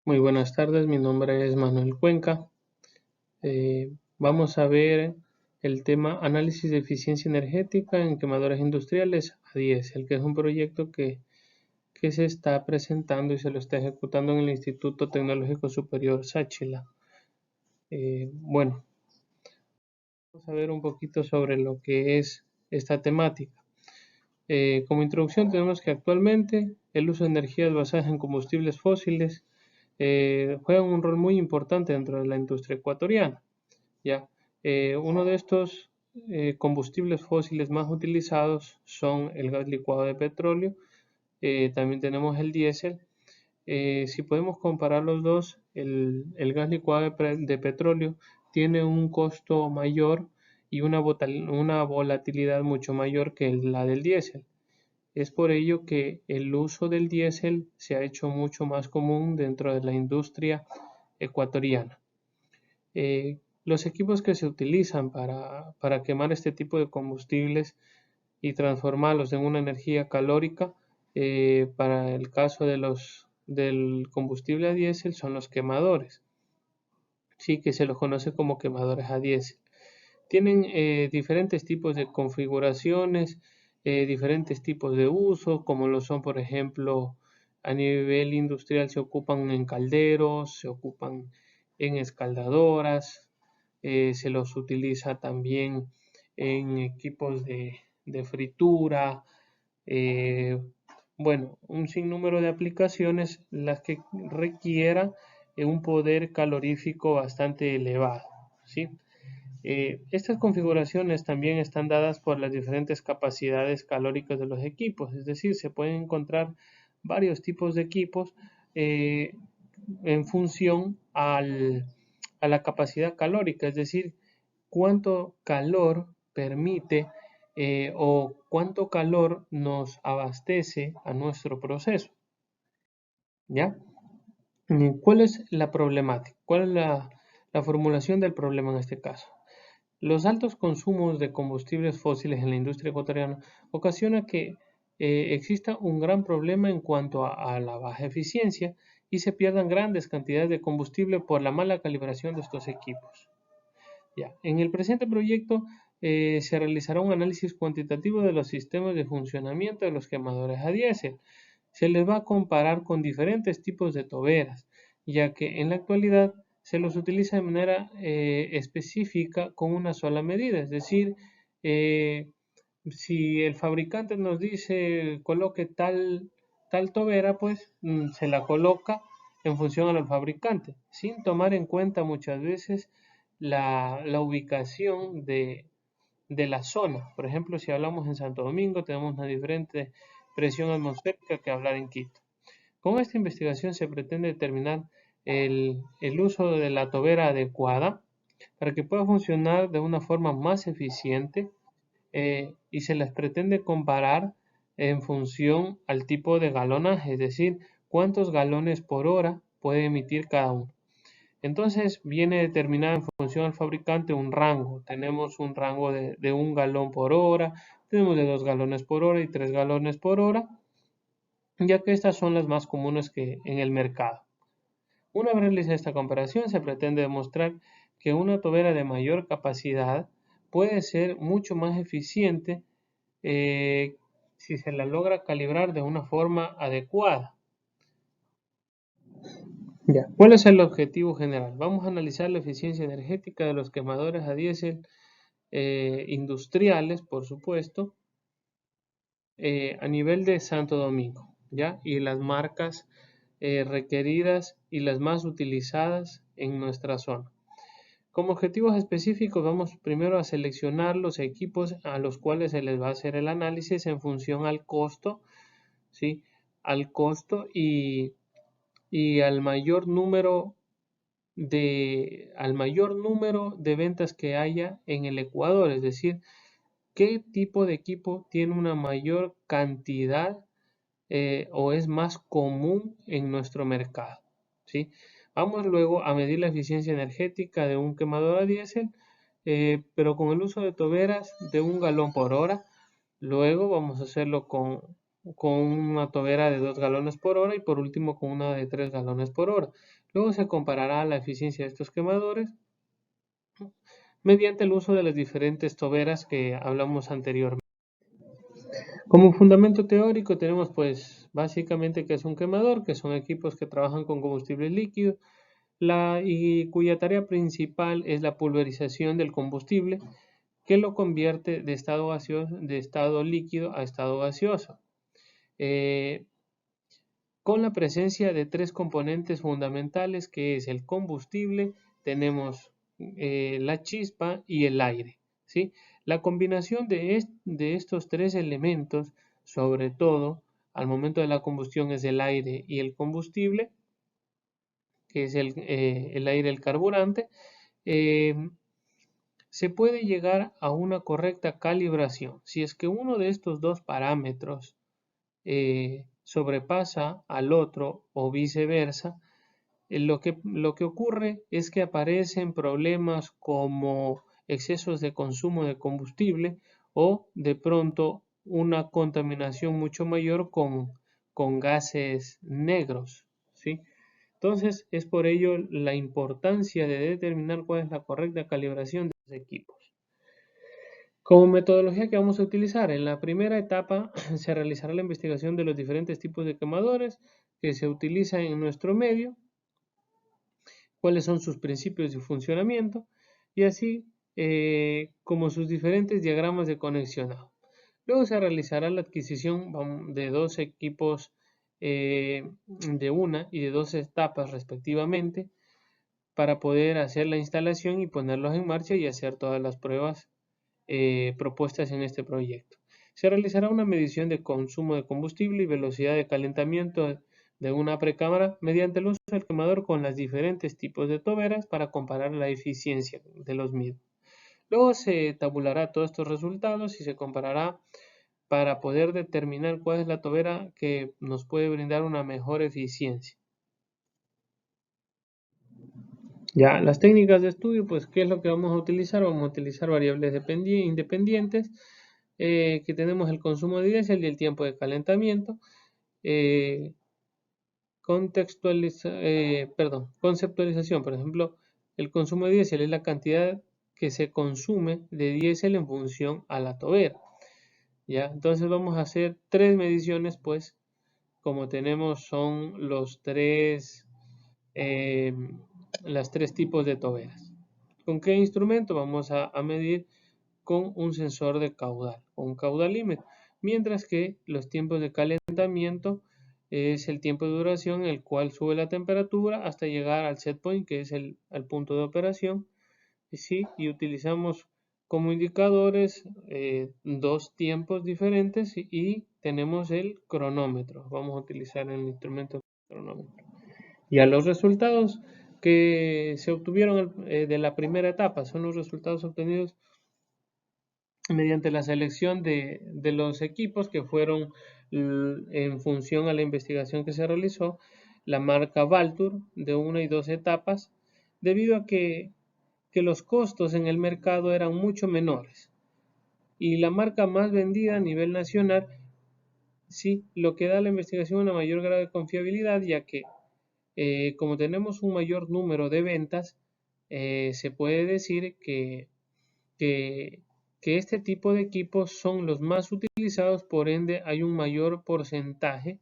Muy buenas tardes, mi nombre es Manuel Cuenca. Vamos a ver el tema análisis de eficiencia energética en quemadoras industriales a diésel, que es un proyecto que se está presentando y se lo está ejecutando en el Instituto Tecnológico Superior Sáchila. Bueno, vamos a ver un poquito sobre lo que es esta temática. Como introducción tenemos que actualmente el uso de energías basadas en combustibles fósiles juegan un rol muy importante dentro de la industria ecuatoriana. ¿Ya? Uno de estos combustibles fósiles más utilizados son el gas licuado de petróleo, también tenemos el diésel. Si podemos comparar los dos, el gas licuado de petróleo tiene un costo mayor y una volatilidad mucho mayor que la del diésel. Es por ello que el uso del diésel se ha hecho mucho más común dentro de la industria ecuatoriana. Los equipos que se utilizan para quemar este tipo de combustibles y transformarlos en una energía calórica, para el caso del combustible a diésel son los quemadores, sí, que se los conoce como quemadores a diésel. Tienen diferentes tipos de configuraciones, diferentes tipos de uso, como lo son, por ejemplo, a nivel industrial se ocupan en calderos, se ocupan en escaldadoras, se los utiliza también en equipos de fritura, eh, bueno, un sinnúmero de aplicaciones las que requiera un poder calorífico bastante elevado, ¿sí? Estas configuraciones también están dadas por las diferentes capacidades calóricas de los equipos, es decir, se pueden encontrar varios tipos de equipos eh, en función a la capacidad calórica, es decir, cuánto calor permite o cuánto calor nos abastece a nuestro proceso, ¿ya? ¿Cuál es la problemática? ¿Cuál es la formulación del problema en este caso? Los altos consumos de combustibles fósiles en la industria ecuatoriana ocasiona que exista un gran problema en cuanto a la baja eficiencia y se pierdan grandes cantidades de combustible por la mala calibración de estos equipos. Ya. En el presente proyecto se realizará un análisis cuantitativo de los sistemas de funcionamiento de los quemadores a diésel. Se les va a comparar con diferentes tipos de toberas, ya que en la actualidad se los utiliza de manera específica con una sola medida, es decir, eh, si el fabricante nos dice coloque tal tobera, pues se la coloca en función al fabricante, sin tomar en cuenta muchas veces la ubicación de la zona. Por ejemplo, si hablamos en Santo Domingo, tenemos una diferente presión atmosférica que hablar en Quito. Con esta investigación se pretende determinar el uso de la tobera adecuada para que pueda funcionar de una forma más eficiente, y se les pretende comparar en función al tipo de galonaje, es decir, cuántos galones por hora puede emitir cada uno. Entonces viene determinado en función al fabricante un rango. Tenemos un rango de 1 galón por hora, tenemos de 2 galones por hora y 3 galones por hora, ya que estas son las más comunes que en el mercado. Una vez realizada esta comparación, se pretende demostrar que una tobera de mayor capacidad puede ser mucho más eficiente si se la logra calibrar de una forma adecuada. Ya. ¿Cuál es el objetivo general? Vamos a analizar la eficiencia energética de los quemadores a diésel industriales, por supuesto, a nivel de Santo Domingo, ¿ya? Y las marcas requeridas y las más utilizadas en nuestra zona. Como objetivos específicos, vamos primero a seleccionar los equipos a los cuales se les va a hacer el análisis en función al costo, ¿sí? Al costo y al mayor número de ventas que haya en el Ecuador, es decir, qué tipo de equipo tiene una mayor cantidad o es más común en nuestro mercado, ¿sí? Vamos luego a medir la eficiencia energética de un quemador a diésel, pero con el uso de toberas de 1 galón por hora. Luego vamos a hacerlo con con una tobera de 2 galones por hora y por último con una de 3 galones por hora. Luego se comparará la eficiencia de estos quemadores mediante el uso de las diferentes toberas que hablamos anteriormente. Como fundamento teórico tenemos pues básicamente que es un quemador, que son equipos que trabajan con combustible líquido y cuya tarea principal es la pulverización del combustible que lo convierte de estado líquido a estado gaseoso. Con la presencia de 3 componentes fundamentales que es el combustible, tenemos la chispa y el aire, ¿sí? La combinación de estos 3 elementos, sobre todo al momento de la combustión, es el aire y el combustible, que es el aire, el carburante, se puede llegar a una correcta calibración. Si es que uno de estos dos parámetros sobrepasa al otro o viceversa, lo que ocurre es que aparecen problemas como excesos de consumo de combustible o de pronto una contaminación mucho mayor con gases negros, ¿sí? Entonces es por ello la importancia de determinar cuál es la correcta calibración de los equipos. Como metodología que vamos a utilizar, en la primera etapa se realizará la investigación de los diferentes tipos de quemadores que se utilizan en nuestro medio, cuáles son sus principios de funcionamiento y así como sus diferentes diagramas de conexionado. Luego se realizará la adquisición de 2 equipos de una y de 2 etapas respectivamente para poder hacer la instalación y ponerlos en marcha y hacer todas las pruebas propuestas en este proyecto. Se realizará una medición de consumo de combustible y velocidad de calentamiento de una precámara mediante el uso del quemador con los diferentes tipos de toberas para comparar la eficiencia de los mismos. Luego se tabulará todos estos resultados y se comparará para poder determinar cuál es la tobera que nos puede brindar una mejor eficiencia. Ya, las técnicas de estudio, pues, ¿qué es lo que vamos a utilizar? Vamos a utilizar variables independientes, que tenemos el consumo de diésel y el tiempo de calentamiento. Conceptualización, por ejemplo, el consumo de diésel es la cantidad que se consume de diésel en función a la tobera. ¿Ya? Entonces vamos a hacer 3 mediciones, pues, como tenemos son las 3 tipos de toberas. ¿Con qué instrumento? Vamos a medir con un sensor de caudal, o un caudalímetro, mientras que los tiempos de calentamiento es el tiempo de duración en el cual sube la temperatura hasta llegar al set point, que es el punto de operación, y utilizamos como indicadores 2 tiempos diferentes y tenemos el cronómetro. Vamos a utilizar el instrumento cronómetro. Y a los resultados que se obtuvieron de la primera etapa son los resultados obtenidos mediante la selección de los equipos que fueron en función a la investigación que se realizó, la marca Valtur de 1 y 2 etapas, debido a que los costos en el mercado eran mucho menores. Y la marca más vendida a nivel nacional, sí, lo que da a la investigación una mayor grado de confiabilidad, ya que como tenemos un mayor número de ventas, se puede decir que este tipo de equipos son los más utilizados, por ende hay un mayor porcentaje,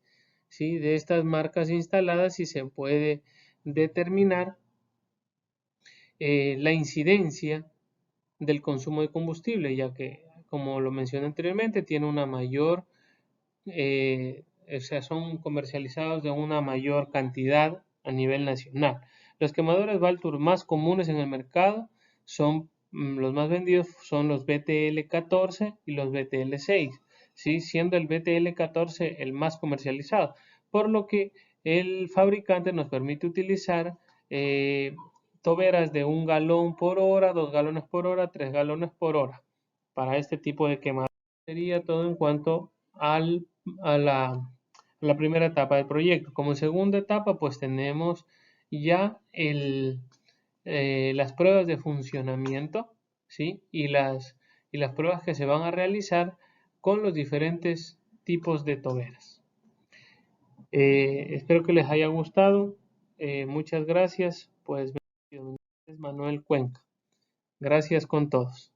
¿sí?, de estas marcas instaladas y se puede determinar la incidencia del consumo de combustible, ya que, como lo mencioné anteriormente, tiene una mayor, o sea, son comercializados de una mayor cantidad a nivel nacional. Los quemadores Valtur más comunes en el mercado son los más vendidos son los BTL14 y los BTL6, ¿sí?, siendo el BTL14 el más comercializado, por lo que el fabricante nos permite utilizar toberas de 1 galón por hora, 2 galones por hora, 3 galones por hora para este tipo de quemador. Sería todo en cuanto a la primera etapa del proyecto. Como segunda etapa, pues tenemos ya las pruebas de funcionamiento, ¿sí?, y las pruebas que se van a realizar con los diferentes tipos de toberas. Espero que les haya gustado. Muchas gracias. Pues mi nombre es Manuel Cuenca. Gracias con todos.